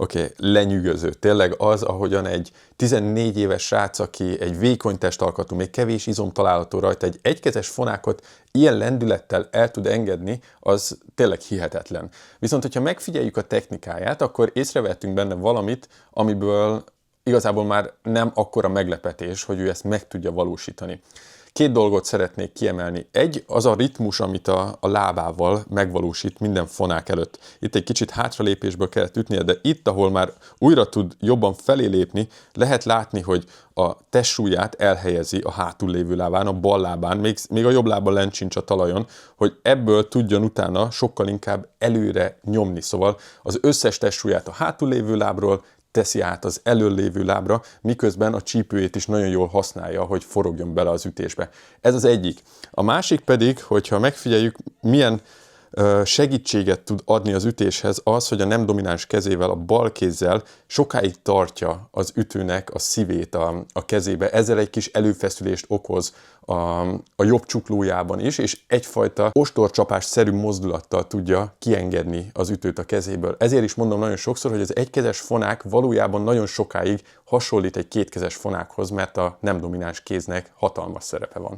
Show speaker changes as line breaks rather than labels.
Oké, lenyűgöző. Tényleg az, ahogyan egy 14 éves srác, aki egy vékony testalkatú, még kevés izom található rajta, egy egykezes fonákot ilyen lendülettel el tud engedni, az tényleg hihetetlen. Viszont, hogyha megfigyeljük a technikáját, akkor észrevettünk benne valamit, amiből igazából már nem akkora meglepetés, hogy ő ezt meg tudja valósítani. Két dolgot szeretnék kiemelni. Egy, az a ritmus, amit a lábával megvalósít minden fonák előtt. Itt egy kicsit hátralépésből kellett ütnie, de itt, ahol már újra tud jobban felé lépni, lehet látni, hogy a testsúlyát elhelyezi a hátul lévő lábán, a bal lábán, még a jobb lába lent sincs a talajon, hogy ebből tudjon utána sokkal inkább előre nyomni. Szóval az összes testsúlyát a hátul lévő lábról teszi át az elől lévő lábra, miközben a csípőjét is nagyon jól használja, hogy forogjon bele az ütésbe. Ez az egyik. A másik pedig, hogyha megfigyeljük, milyen segítséget tud adni az ütéshez, az, hogy a nem domináns kezével, a bal kézzel sokáig tartja az ütőnek a szívét a kezébe. Ezzel egy kis előfeszülést okoz a jobb csuklójában is, és egyfajta ostorcsapás-szerű mozdulattal tudja kiengedni az ütőt a kezéből. Ezért is mondom nagyon sokszor, hogy az egykezes fonák valójában nagyon sokáig hasonlít egy kétkezes fonákhoz, mert a nem domináns kéznek hatalmas szerepe van.